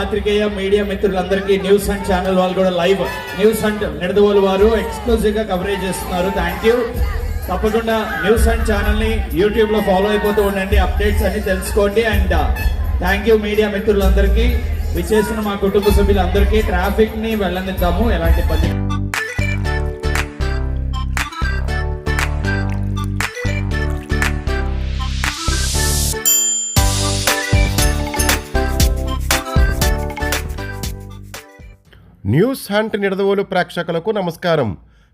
పాత్రికేయ మీడియా మిత్రులందరికీ news and channel వాళ్ళు కూడా లైవ్ న్యూస్ అండ్ నిడదవోలు వారు ఎక్స్క్లూజివ్ గా కవరేజ్ చేస్తున్నారు. Thank you. తప్పకుండా న్యూస్ అండ్ ఛానల్ ని యూట్యూబ్ లో ఫాలో అయిపోతూ ఉండండి, అప్డేట్స్ అన్ని తెలుసుకోండి. అండ్ థ్యాంక్ యూ మీడియా మిత్రులందరికీ, విచ్చేసిన మా కుటుంబ సభ్యులందరికీ. ట్రాఫిక్ ని వెళ్ళనిద్దాము, ఎలాంటి ఇబ్బంది. న్యూస్ హంట్ నిడదవోలు ప్రేక్షకులకు నమస్కారం.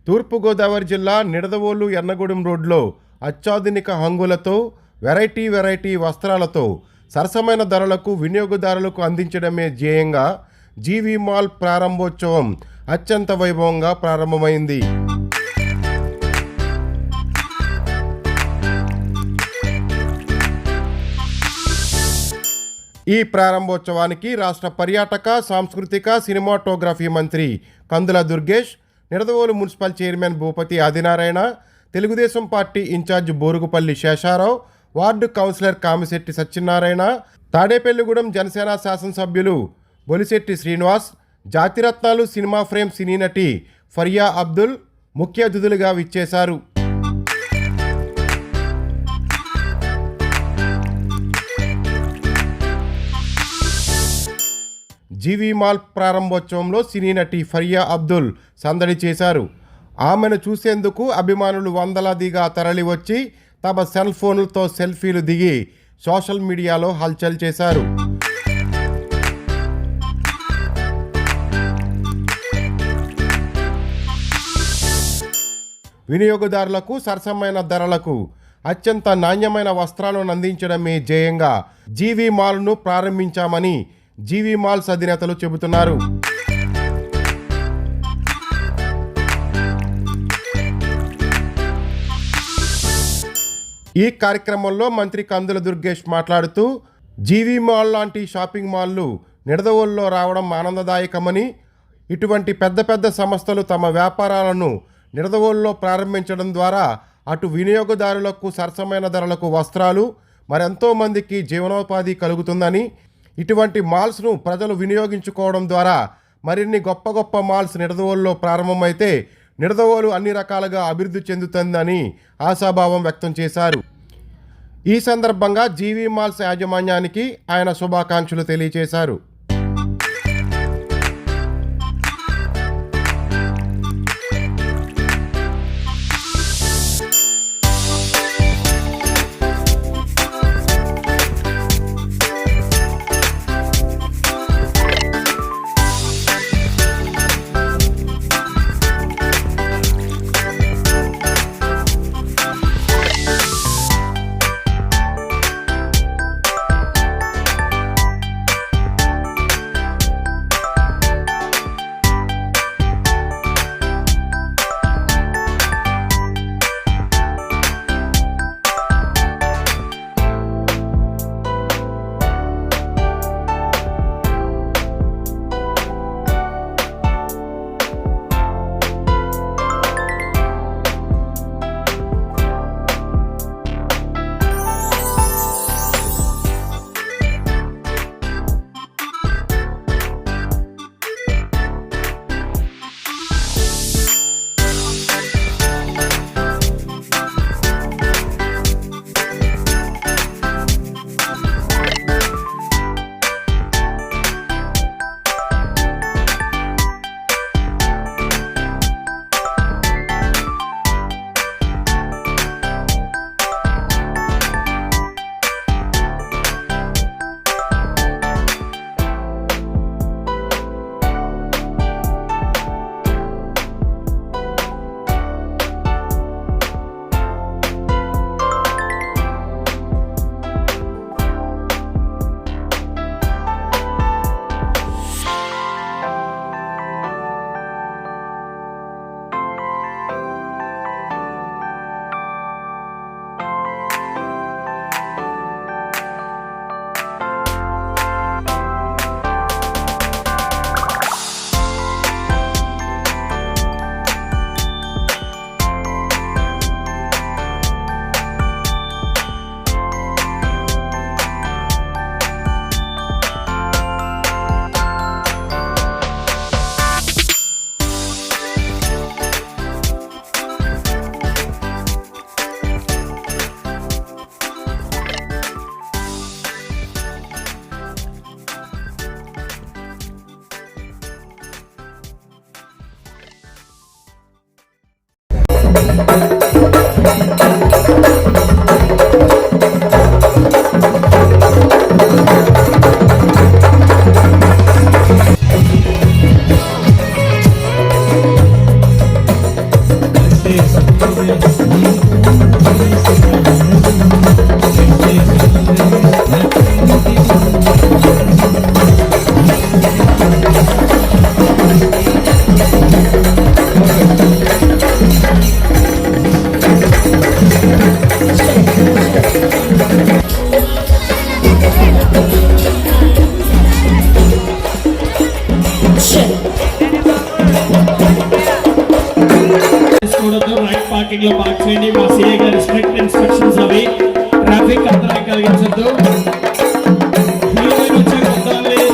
తూర్పుగోదావరి జిల్లా నిడదవోలు ఎర్నగూడెం రోడ్లో అత్యాధునిక హంగులతో వెరైటీ వస్త్రాలతో సరసమైన ధరలకు వినియోగదారులకు అందించడమే ధ్యేయంగా జీవీ మాల్ ప్రారంభోత్సవం అత్యంత వైభవంగా ప్రారంభమైంది. ఈ ప్రారంభోత్సవానికి రాష్ట్ర పర్యాటక, సాంస్కృతిక, సినిమాటోగ్రఫీ మంత్రి Kandula Durgesh, Nidadavolu municipal chairman Bhupathi Adinarayana, Telugu Desam party incharge Borugupalli Sesharao, ward councillor Kamisetti Satyanarayana, Tadepalligudem Janasena శాసనసభ్యులు Bolisetti Srinivas, Jathi Ratnalu cinema frame cine నటి ఫరియా అబ్దుల్ ముఖ్య అతిథులుగా విచ్చేశారు. జీవీ మాల్ ప్రారంభోత్సవంలో సినీ నటి ఫరియా అబ్దుల్ సందడి చేశారు. ఆమెను చూసేందుకు అభిమానులు వందలాదిగా తరలివచ్చి తమ సెల్ ఫోన్లతో సెల్ఫీలు దిగి సోషల్ మీడియాలో హల్చల్ చేశారు. వినియోగదారులకు సరసమైన ధరలకు అత్యంత నాణ్యమైన వస్త్రాలను అందించడమే ధ్యేయంగా జీవీ మాల్ను ప్రారంభించామని జీవీ మాల్స్ అధినేతలు చెబుతున్నారు. ఈ కార్యక్రమంలో మంత్రి కందుల దుర్గేష్ మాట్లాడుతూ జీవీ మాల్ లాంటి షాపింగ్ మాల్లు నిడదవోలులో రావడం ఆనందదాయకమని, ఇటువంటి పెద్ద సంస్థలు తమ వ్యాపారాలను నిడదవోలులో ప్రారంభించడం ద్వారా అటు వినియోగదారులకు సరసమైన ధరలకు వస్త్రాలు, మరెంతో మందికి జీవనోపాధి కలుగుతుందని, ఇటువంటి మాల్స్ను ప్రజలు వినియోగించుకోవడం ద్వారా మరిన్ని గొప్ప మాల్స్ నిడదవోలులో ప్రారంభమైతే నిడదవోలు అన్ని రకాలుగా అభివృద్ధి చెందుతుందని ఆశాభావం వ్యక్తం చేశారు. ఈ సందర్భంగా జీవీ మాల్స్ యాజమాన్యానికి ఆయన శుభాకాంక్షలు తెలియజేశారు. రైట్ పార్కింగ్ లో పార్క్ చేయండి. మా సిఏ గారి స్ట్రిక్ట్ ఇన్స్ట్రక్షన్స్ అవి. ట్రాఫిక్ అంతరాయం కలిగించద్దు. హీరోయిన్ వచ్చే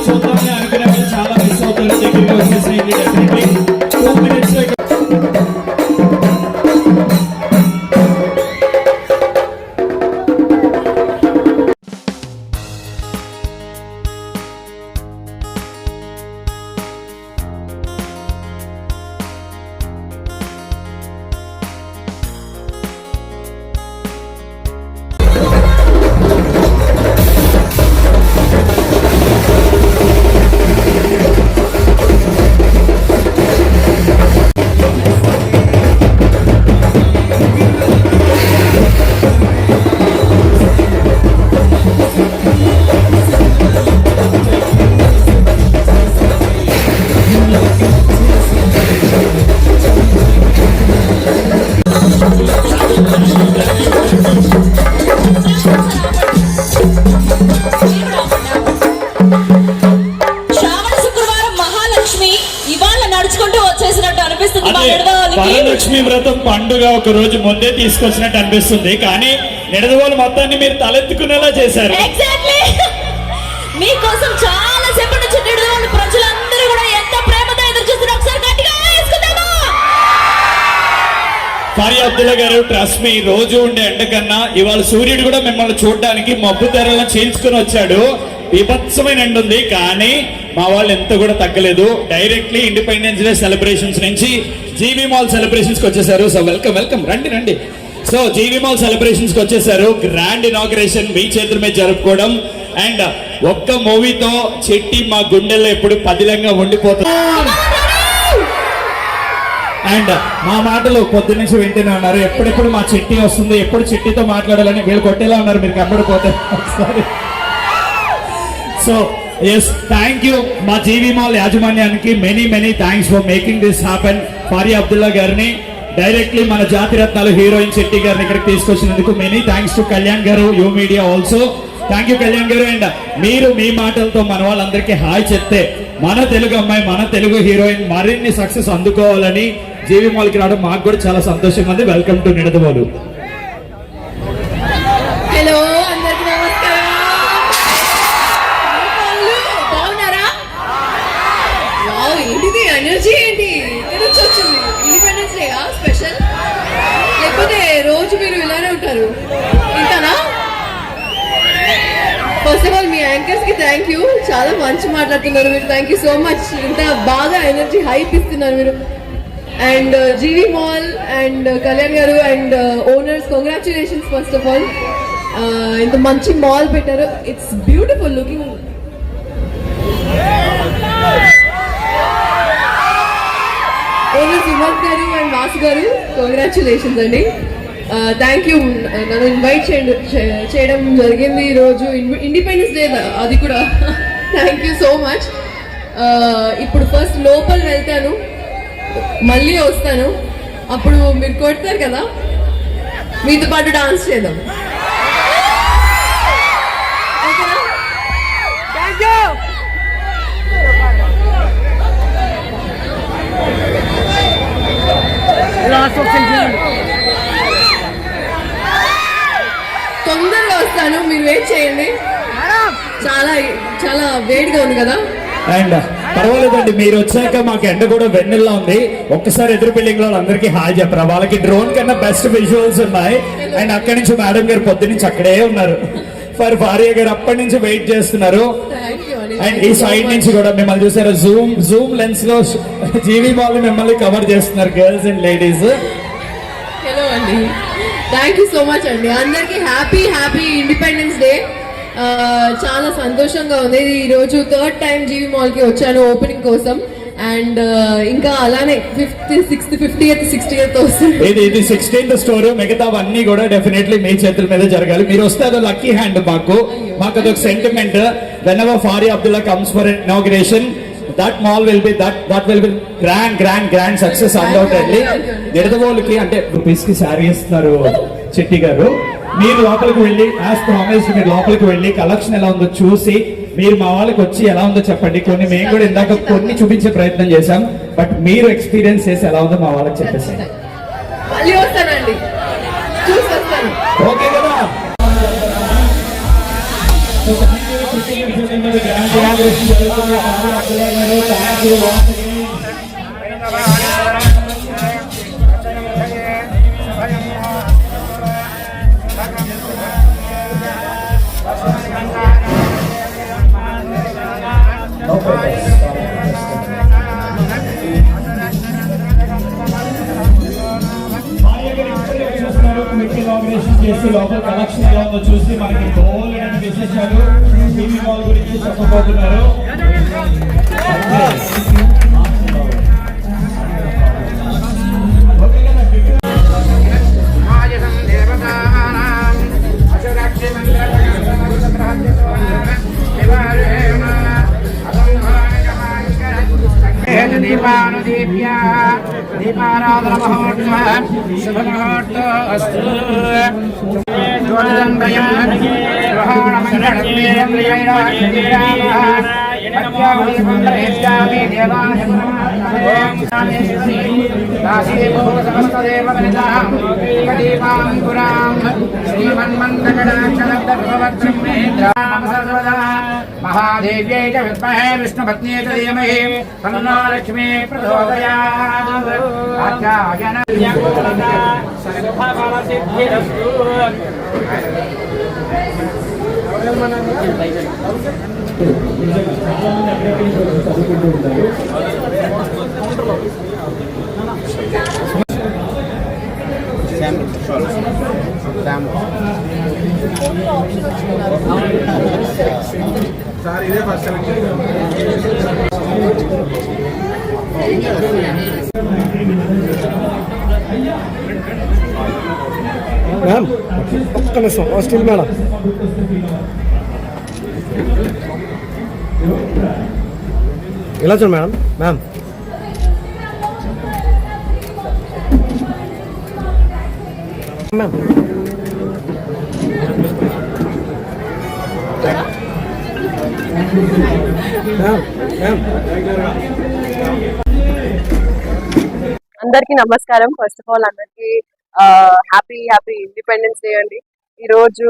చూద్దాంలే అనుకునే వాళ్ళు చాలా మిస్ అవుతారు. దగ్గరికి వచ్చేసేయండి. డెఫినెట్లీ 2 minutes లో వరలక్ష్మి వ్రతం పండుగ ఒక రోజు ముందే తీసుకొచ్చినట్టు అనిపిస్తుంది. కానీ నిడదవోలు మొత్తాన్ని మీరు తలెత్తుకునేలా చేశారు. మీకోసం చాలా సేపటి నుంచి నిడదవోలు ప్రజలందరూ కూడా ఎంత ప్రేమతో ఎదురు చూస్తున్నారు. ఒకసారి గట్టిగా వేసుకుందామా? ఫారియా అబ్దుల్లా గారు, ట్రస్ట్ మీ రోజు ఉండే ఎండ కన్నా ఇవాళ సూర్యుడు కూడా మిమ్మల్ని చూడడానికి మబ్బు తెరలను చీల్చుకుని వచ్చాడు. విభత్సమైన ఎండ ఉంది, కానీ మా వాళ్ళు ఎంత కూడా తగ్గలేదు. డైరెక్ట్లీ ఇండిపెండెన్స్ డే సెలబ్రేషన్స్ నుంచి జీవీ మాల్ సెలబ్రేషన్స్ కి వచ్చేసారు. సో వెల్కమ్ వెల్కమ్, రండి రండి. సో జీవీ మాల్ సెలబ్రేషన్స్ కి వచ్చేసారు. గ్రాండ్ ఇనాగ్రేషన్ మీ చేతుల మీద జరుపుకోవడం అండ్ ఒక్క మూవీతో చెట్టి మా గుండెల్లో ఎప్పుడు పదిలంగా ఉండిపోతుంది. అండ్ మా మాటలు పొద్దు నుంచి వింటూనే ఉన్నారు. ఎప్పుడెప్పుడు మా చిట్టి వస్తుంది, ఎప్పుడు చిట్టితో మాట్లాడాలని వీళ్ళు కొట్టేలా ఉన్నారు మీరు కనబడిపోతే ఒకసారి. సో ఎస్, థ్యాంక్ యూ మా జీవీ మాల్ యాజమాన్యానికి many thanks for making this happen. Faria Abdullah గారిని, డైరెక్ట్లీ మన జాతిరత్నాలు హీరోయిన్ చెట్టి గారిని ఇక్కడికి తీసుకొచ్చినందుకు మెనీ థ్యాంక్స్ టు కళ్యాణ్ గారు, you media also. Thank you Kalyan garu. And మీరు మీ మాటలతో మన వాళ్ళందరికీ హాయ్ చెప్తే మన తెలుగు అమ్మాయి, మన తెలుగు హీరోయిన్ మరిన్ని సక్సెస్ అందుకోవాలని జీవీ మాల్కి రావడం మాకు కూడా చాలా సంతోషంగా ఉంది. Welcome to Nidadavolu. హలో, అందరికీ నమస్కారం. బాగున్నారా? వావ్, ఏంటిది ఎనర్జీ? ఏంటి ఇక్కడ నుంచి వచ్చింది? ఇండిపెండెన్స్ డే స్పెషల్, లేకపోతే రోజు మీరు ఇలానే ఉంటారు ఇంకానా? ఫస్ట్ ఆఫ్ ఆల్ మీ యాంకర్స్ కి థ్యాంక్ యూ, చాలా మంచి మాట్లాడుతున్నారు మీరు. Thank you so much. ఇంత బాగా ఎనర్జీ హైప్ ఇస్తున్నారు మీరు. And GV mall and Kalyan garu and owners, congratulations first of all. ఇంత మంచి మాల్ పెట్టారు. It's beautiful looking. Owners Vimal garu and Vasu గారు, కంగ్రాచులేషన్స్ అండి. థ్యాంక్ యూ, నన్ను ఇన్వైట్ చేయడం జరిగింది ఈరోజు ఇండిపెండెన్స్ డే, అది కూడా థ్యాంక్ యూ సో మచ్. ఇప్పుడు ఫస్ట్ లోపల వెళ్తాను, మళ్ళీ వస్తాను. అప్పుడు మీరు కొడతారు కదా, మీతో పాటు డాన్స్ చేద్దాం. తొందరగా వస్తాను, మీరు వెయిట్ చేయండి. చాలా చాలా వేడిగా ఉంది కదా. అండ్ పర్వాలేదండి, మీరు వచ్చాక మాకు ఎండ కూడా వెన్నెల్లా ఉంది. ఒక్కసారి ఎదురు బిల్డింగ్ లో అందరికీ హాయ్ చెప్పరా. వాళ్ళకి డ్రోన్ కన్నా బెస్ట్ విజువల్స్ ఉన్నాయి. అండ్ అక్కడి నుంచి మేడం గారు పొద్దు నుంచి అక్కడే ఉన్నారు. ఫర్ భార్య గారు అప్పటి నుంచి వెయిట్ చేస్తున్నారు. అండ్ ఈ సైడ్ నుంచి కూడా మిమ్మల్ని చూసారు, జూమ్ లెన్స్ లో జీవీ మాల్ మిమ్మల్ని కవర్ చేస్తున్నారు, గర్ల్స్ అండ్ లేడీస్. హలో అండి, థ్యాంక్ యూ సో మచ్ అండి. అందరికీ హ్యాపీ ఇండిపెండెన్స్ డే. చాలా సంతోషంగా ఉంది. ఈరోజు థర్డ్ టైం జీవి మాల్కి వచ్చాను ఓపెనింగ్ కోసం. అండ్ ఇంకా అలానే 5th, 6th, 50th, 60th వస్తుంది. ఇది 16th స్టోర్. మిగతావన్నీ కూడా డెఫినెట్లీ మీ చేతుల మీద జరగాలి. మీరు వస్తే అదో లక్కీ హ్యాండ్. మాకు అదొక sentiment. Whenever Faria Abdullah comes for inauguration, that mall will be that will be grand success undoubtedly. నిడదవోలుకి అంటే రూపీస్ కి శారీ ఇస్తున్నారు చెట్టి గారు. మీరు లోపలికి వెళ్ళి యాజ్ ప్రామిస్ మీరు లోపలికి వెళ్ళి కలెక్షన్ ఎలా ఉందో చూసి మీరు మా వాళ్ళకి వచ్చి ఎలా ఉందో చెప్పండి. కొన్ని మేము కూడా ఇందాక కొన్ని చూపించే ప్రయత్నం చేశాం. బట్ మీరు ఎక్స్పీరియన్స్ చేసి ఎలా ఉందో మా వాళ్ళకి చెప్పేసాను. మళ్ళీ వస్తానండి, చూసి వస్తాను. ఓకే కదా? చేసి లోపల కలెక్షన్ ఎలా ఉందో చూసి మనకి బోలెడని విశేషాలు టీవీ మాల్ గురించి చెప్పబోతున్నారు. దీపానుదీప్య దీపారాధన మహోత్సవ శుభ మహోత్సవ అస్తు. మహాదేవ్యై చ విద్మహే విష్ణుపత్న్యై చ ధీమహి తన్నో లక్ష్మీ ప్రచోదయాత్. ఆచార్యణ సర్వఫలసిద్ధిరస్తు. సార్ ఇదే ఫస్ట్ మ్యామ్ ఒక్క నిమిషం స్టిల్ మేడం. ఇలా చూడండి మేడం. మ్యామ్ మ్యామ్ అందరికి నమస్కారం. ఫస్ట్ ఆఫ్ ఆల్ అందరికి హ్యాపీ ఇండిపెండెన్స్ డే అండి. ఈ రోజు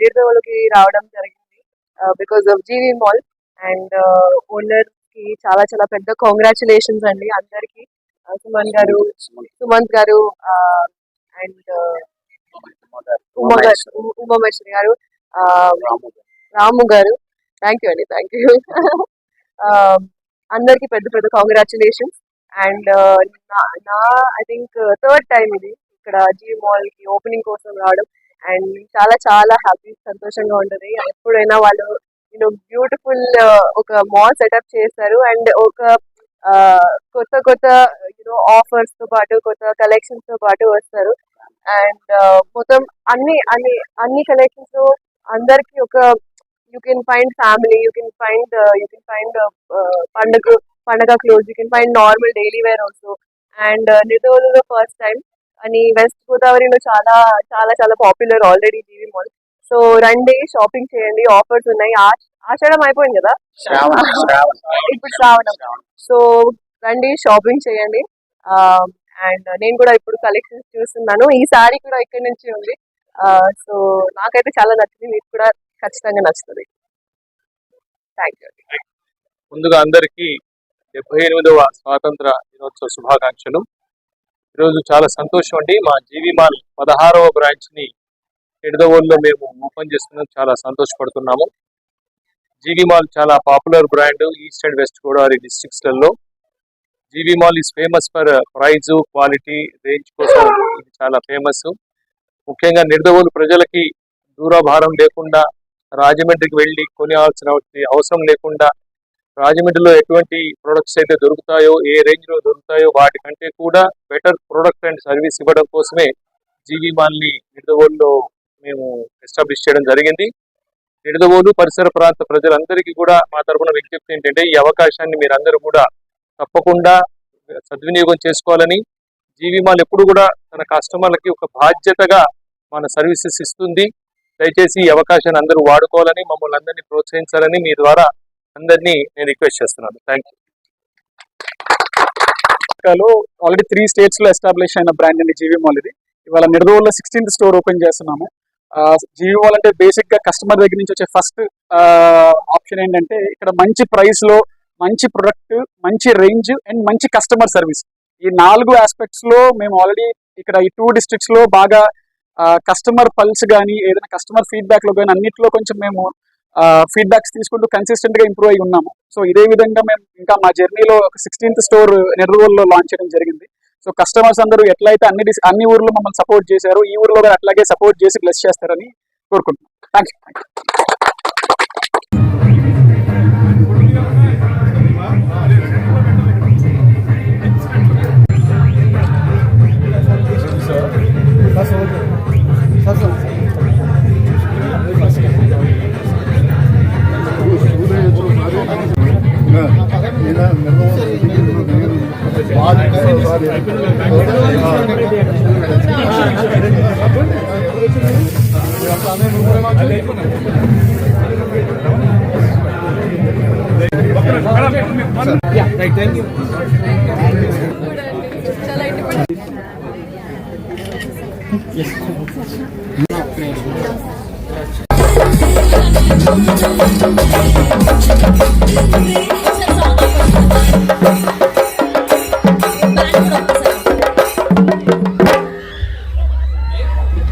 నిర్దోలుకి రావడం జరిగింది because of GV mall and owner కి చాలా పెద్ద కాంగ్రాచులేషన్స్ అండి అందరికి. సుమంత్ గారు అండ్ ఉమామేశ్వరి గారు, రాము గారు, థ్యాంక్ యూ అండి, థ్యాంక్ యూ. అందరికి పెద్ద కాంగ్రాచులేషన్స్. అండ్ నా ఐ థింక్ థర్డ్ టైం ఇది ఇక్కడ జీవి మాల్ కి ఓపెనింగ్ కోసం రావడం. అండ్ చాలా హ్యాపీ, సంతోషంగా ఉంటుంది. ఎప్పుడైనా వాళ్ళు బ్యూటిఫుల్ ఒక మాల్ సెటప్ చేస్తారు అండ్ ఒక కొత్త ఆఫర్స్ తో పాటు కొత్త కలెక్షన్స్ తో పాటు వస్తారు. అండ్ మొత్తం అన్ని కలెక్షన్స్ లో అందరికి ఒక you can find family, you can find పండగ clothes, you can find normal daily wear also. And నిర్దోలులో ఫస్ట్ టైం అని వెస్ట్ గోదావరిలో చాలా popular already GV mall. So రండి, షాపింగ్ చేయండి, ఆఫర్స్ ఉన్నాయి. ఆషాఢం అయిపోయింది కదా, ఇప్పుడు శ్రావణం. సో రండి, షాపింగ్ చేయండి. అండ్ నేను కూడా ఇప్పుడు కలెక్షన్స్ చూస్తున్నాను. ఈ సారీ కూడా ఇక్కడి నుంచి ఉంది. సో నాకైతే చాలా నచ్చింది, మీకు కూడా ఖచ్చితంగా నచ్చుతుంది. Thank you. ముందుగా అందరికీ 78వ స్వాతంత్ర దినోత్సవ శుభాకాంక్షలు. ఈరోజు చాలా సంతోషం అండి. మా జీవి మాల్ 16వ బ్రాంచ్ ని నిడదవోలులో మేము ఓపెన్ చేస్తున్నాం. చాలా సంతోషపడుతున్నాము. జీవి మాల్ చాలా popular brand east and west Godavari districts లలో. GV mall is famous for price, quality, range కోసం ఇది చాలా ఫేమస్. ముఖ్యంగా నిడదవోలు ప్రజలకి దూరభారం లేకుండా రాజమండ్రికి వెళ్ళి కొనాల్సిన అవసరం లేకుండా రాజమండ్రిలో ఎటువంటి ప్రొడక్ట్స్ అయితే దొరుకుతాయో, ఏ రేంజ్ లో దొరుకుతాయో వాటికంటే కూడా బెటర్ ప్రొడక్ట్ అండ్ సర్వీస్ ఇవ్వడం కోసమే జీవి మాల్ని నిడదవోలులో మేము ఎస్టాబ్లిష్ చేయడం జరిగింది. నిడదవోలు పరిసర ప్రాంత ప్రజలందరికీ కూడా మా తరఫున విజ్ఞప్తి ఏంటంటే ఈ అవకాశాన్ని మీరందరూ కూడా తప్పకుండా సద్వినియోగం చేసుకోవాలని. జీవి మాల్ ఎప్పుడు కూడా తన కస్టమర్లకి ఒక బాధ్యతగా మన సర్వీసెస్ ఇస్తుంది. దయచేసి ఈ అవకాశాన్ని అందరూ వాడుకోవాలని, మమ్మల్ని అందరినీ ప్రోత్సహించాలని మీ ద్వారా అందరినీ నేను రిక్వెస్ట్ చేస్తున్నాను. Thank you. ఆల్రెడీ 3 states లో ఎస్టాబ్లిష్ అయిన బ్రాండ్ అండి జీవి మాల్. ఇది ఇవాళ నిడదవోలులో 16th స్టోర్ ఓపెన్ చేస్తున్నాము. జీవి మాల్ అంటే బేసిక్ గా కస్టమర్ దగ్గర నుంచి వచ్చే ఫస్ట్ ఆప్షన్ ఏంటంటే ఇక్కడ మంచి ప్రైస్ లో మంచి ప్రొడక్ట్, మంచి రేంజ్ అండ్ మంచి కస్టమర్ సర్వీస్. ఈ 4 ఆస్పెక్ట్స్ లో మేము ఆల్రెడీ ఇక్కడ ఈ 2 districts లో బాగా కస్టమర్ పల్స్ కానీ ఏదైనా కస్టమర్ ఫీడ్బ్యాక్ లో కానీ అన్నింటిలో కొంచెం మేము ఫీడ్బ్యాక్స్ తీసుకుంటూ కన్సిస్టెంట్ గా ఇంప్రూవ్ అయి ఉన్నాము. సో ఇదే విధంగా మేము ఇంకా మా జర్నీలో ఒక 16th స్టోర్ నిడదవోలులో లాంచ్ చేయడం జరిగింది. సో కస్టమర్స్ అందరూ ఎట్లయితే అన్ని ఊర్లో మమ్మల్ని సపోర్ట్ చేశారు, ఈ ఊర్లో కూడా అట్లాగే సపోర్ట్ చేసి బ్లెస్ చేస్తారని కోరుకుంటున్నాం. Thank you.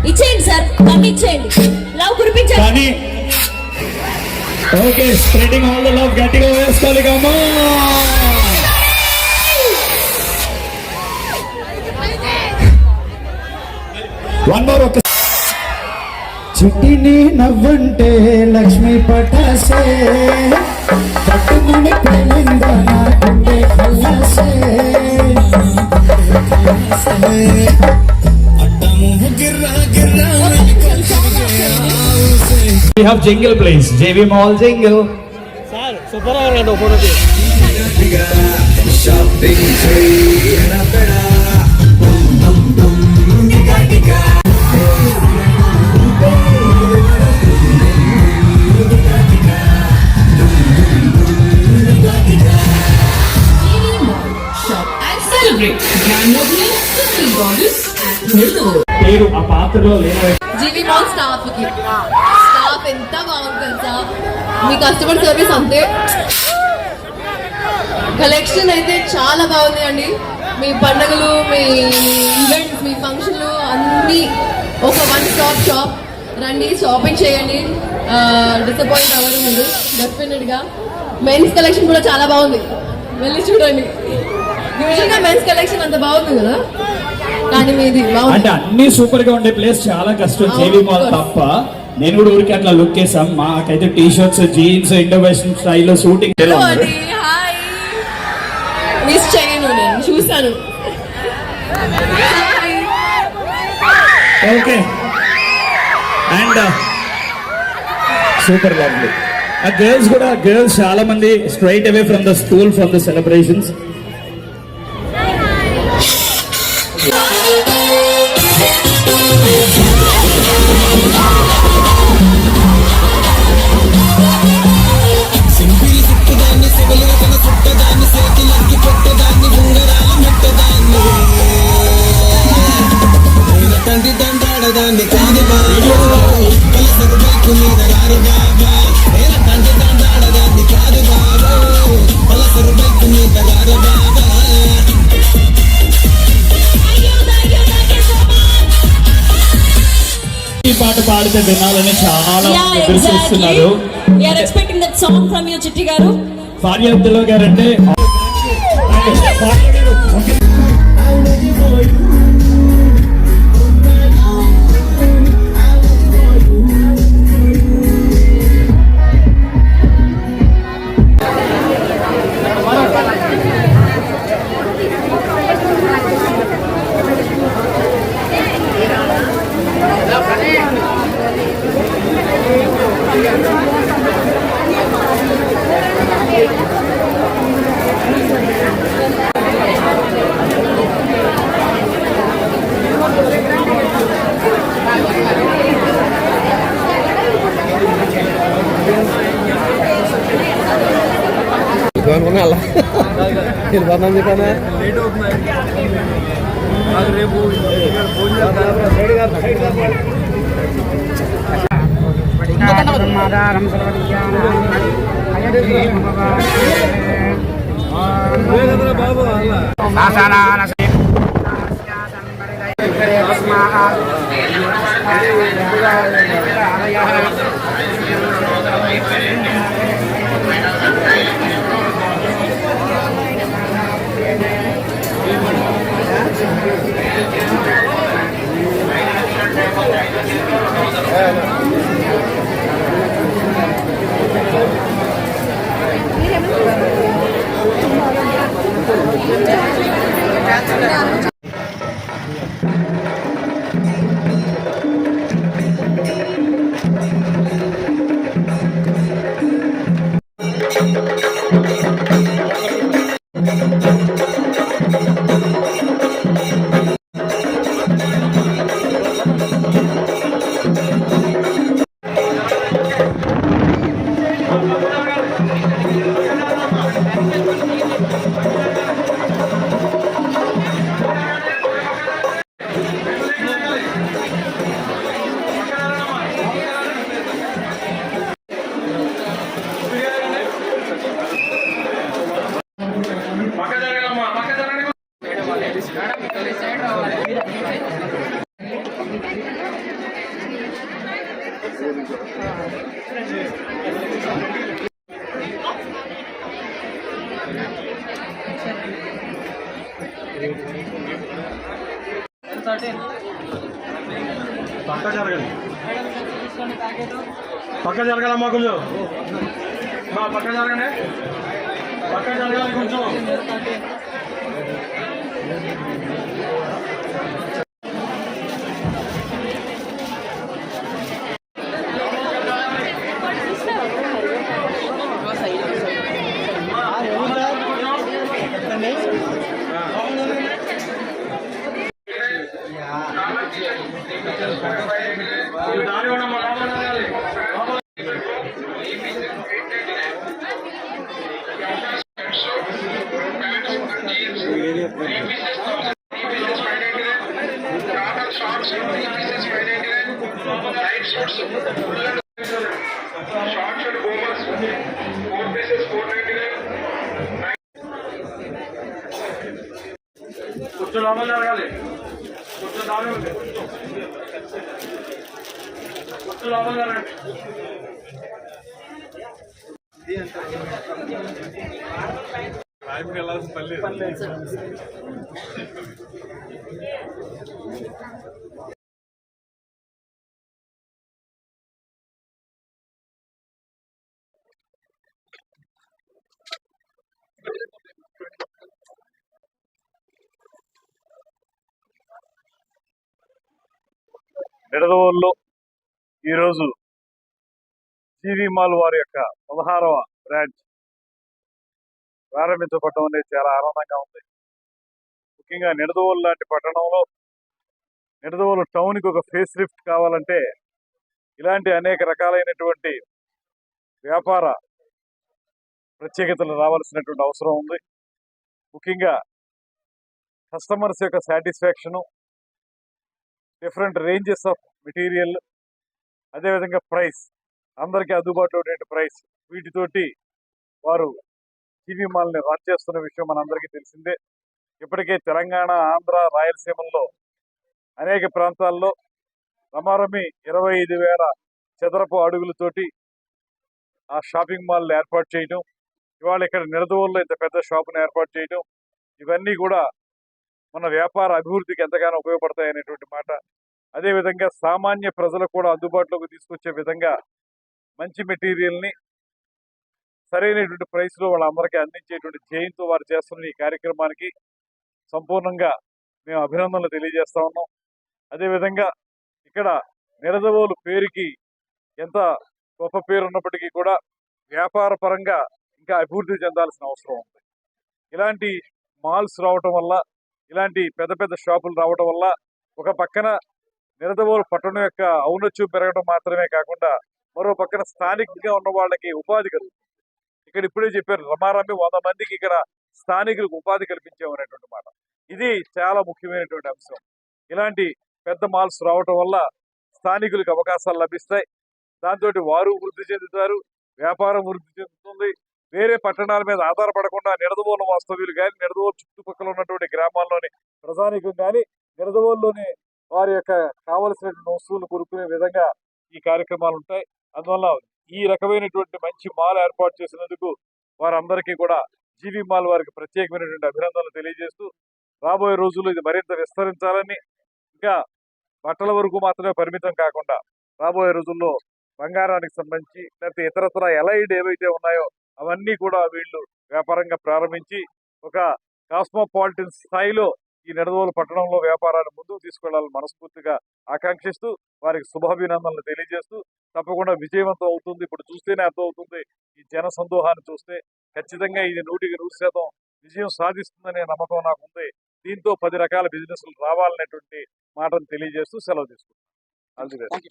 ఇచ్చేయండి సార్, పంపించేయండి, లవ్ కురిపించండి. కానీ okay, spreading all the love, గట్టిగా వేసుకోవాలి. కమ్మా వన్ మోర్. ఒక చిట్టిని నవ్వంటే లక్ష్మీ పటాసే పట్టుకుని పెళ్ళిందా నాకుండే కల్లాసే. We have jingle please. JV Mall jingle. Sir, super agado photo. Shopping tree and a beda. Dum dum dum, diga diga. Celebrate grand opening, 50 August at Nirdavolu. పేరు ఆ పాత్రలో లేని జీవి mall staff ఎంత బాగుంది తెలుసా, మీ కస్టమర్ సర్వీస్ అంతే, collection అయితే చాలా బాగుంది అండి. మీ పండుగలు, మీ ఈవెంట్స్, మీ ఫంక్షన్లు అన్నీ ఒక వన్ స్టాప్ షాప్. రండి, షాపింగ్ చేయండి, డిసప్పాయింట్ అవ్వడం లేదు డెఫినెట్గా. మెన్స్ కలెక్షన్ కూడా చాలా బాగుంది, వెళ్ళి చూడండి. యూజువల్గా మెన్స్ కలెక్షన్ అంత బాగుంది కదా, కానీ మీది బాగుంది. అంటే అన్ని సూపర్ గా ఉండే ప్లేస్ చాలా కష్టం, జేవీ మాల్ తప్ప. నేను కూడా ఊరికి అట్లా లుక్ చేసాం. మాకైతే T shirts, jeans, Indo western స్టైల్లో షూటింగ్ హాయ్, మిస్ చేయను, నేను చూసాను. Okay, and super lovely. ఆ గర్ల్స్ కూడా, గర్ల్స్ చాలా మంది straight away from the school, from the celebrations. ఈ పాట పాడితే వినాలని చాలా ఎదురుస్తున్నారు. చిట్టి గారు, భార్యాబ్దులో గారంటే అనుకున్నా అలా వెళ్ళిపోతాను చెప్పాను. పక్క జరగాలమ్మా కొంచెం, పక్క జరగండి, పక్క జరగాలి కొంచెం. కొంచెం లోపల జరగాలి, కొంచెం దాని ఉంది, కొంచెం లోపల జరగండి. నిడదవోలులో ఈరోజు జీవి మాల్ వారి యొక్క 16వ బ్రాంచ్ ప్రారంభించబడటం అనేది చాలా ఆనందంగా ఉంది. ముఖ్యంగా నిడదవోలు లాంటి పట్టణంలో నిడదవోలు టౌన్కి ఒక ఫేస్ లిఫ్ట్ కావాలంటే ఇలాంటి అనేక రకాలైనటువంటి వ్యాపార ప్రత్యేకతలు రావాల్సినటువంటి అవసరం ఉంది. ముఖ్యంగా కస్టమర్స్ యొక్క satisfaction, different ranges of material, అదేవిధంగా ప్రైస్, అందరికీ అందుబాటులో ఉండే ప్రైస్, వీటితోటి వారు జీవి మాల్ని రన్ చేస్తున్న విషయం మనందరికీ తెలిసిందే. ఇప్పటికే తెలంగాణ, ఆంధ్ర, రాయలసీమల్లో అనేక ప్రాంతాల్లో రమారమి 25,000 చదరపు అడుగులతోటి ఆ షాపింగ్ మాల్ని ఏర్పాటు చేయడం, ఇవాళ ఇక్కడ నిడదవోలులో ఇంత పెద్ద షాపును ఏర్పాటు చేయడం, ఇవన్నీ కూడా మన వ్యాపార అభివృద్ధికి ఎంతగానో ఉపయోగపడతాయి అనేటువంటి మాట. అదేవిధంగా సామాన్య ప్రజలకు కూడా అందుబాటులోకి తీసుకొచ్చే విధంగా మంచి మెటీరియల్ని సరైనటువంటి ప్రైస్లో వాళ్ళందరికీ అందించేటువంటి ధ్యేయంతో వారు చేస్తున్న ఈ కార్యక్రమానికి సంపూర్ణంగా మేము అభినందనలు తెలియజేస్తా ఉన్నాం. అదేవిధంగా ఇక్కడ నిడదవోలు పేరుకి ఎంత గొప్ప పేరు ఉన్నప్పటికీ కూడా వ్యాపార పరంగా ఇంకా అభివృద్ధి చెందాల్సిన అవసరం ఉంది. ఇలాంటి మాల్స్ రావటం వల్ల, ఇలాంటి పెద్ద పెద్ద షాపులు రావడం వల్ల ఒక పక్కన నిడదవోలు పట్టణం యొక్క ఔన్నత్యం పెరగడం మాత్రమే కాకుండా మరో పక్కన స్థానికంగా ఉన్న వాళ్ళకి ఉపాధి కలుగుతుంది. ఇక్కడ ఇప్పుడే చెప్పారు రమారమ్మి 100 మందికి ఇక్కడ స్థానికులకు ఉపాధి కల్పించామనేటువంటి మాట. ఇది చాలా ముఖ్యమైనటువంటి అంశం. ఇలాంటి పెద్ద మాల్స్ రావటం వల్ల స్థానికులకు అవకాశాలు లభిస్తాయి. దాంతో వారు వృద్ధి చెందుతారు, వ్యాపారం వృద్ధి చెందుతుంది. వేరే పట్టణాల మీద ఆధారపడకుండా నిడదవోలు వాస్తవ్యులు కానీ, నిడదవోలు చుట్టుపక్కల ఉన్నటువంటి గ్రామాల్లోని ప్రజానికం కానీ, నిడదవోలులోని వారి యొక్క కావలసినటువంటి వస్తువులు కొనుక్కునే విధంగా ఈ కార్యక్రమాలు ఉంటాయి. అందువల్ల ఈ రకమైనటువంటి మంచి మాల్ ఏర్పాటు చేసినందుకు వారందరికీ కూడా జీవీ మాల్ వారికి ప్రత్యేకమైనటువంటి అభినందనలు తెలియజేస్తూ, రాబోయే రోజుల్లో ఇది మరింత విస్తరించాలని, ఇంకా బట్టల వరకు మాత్రమే పరిమితం కాకుండా రాబోయే రోజుల్లో బంగారానికి సంబంధించి లేకపోతే ఇతరత్ర ఎలైడ్ ఏవైతే ఉన్నాయో అవన్నీ కూడా వీళ్ళు వ్యాపారంగా ప్రారంభించి ఒక కాస్మోపాలిటన్ స్థాయిలో ఈ నిడదవోలు పట్టణంలో వ్యాపారాన్ని ముందుకు తీసుకెళ్లాలని మనస్ఫూర్తిగా ఆకాంక్షిస్తూ వారికి శుభాభినందనలు తెలియజేస్తూ, తప్పకుండా విజయవంతం అవుతుంది. ఇప్పుడు చూస్తేనే అర్థమవుతుంది. ఈ జన సందోహాన్ని చూస్తే ఖచ్చితంగా ఇది 100% విజయం సాధిస్తుందనే నమ్మకం నాకు ఉంది. దీంతో 10 రకాల బిజినెస్లు రావాలనేటువంటి మాటను తెలియజేస్తూ సెలవు తీసుకుంటాను. All the best.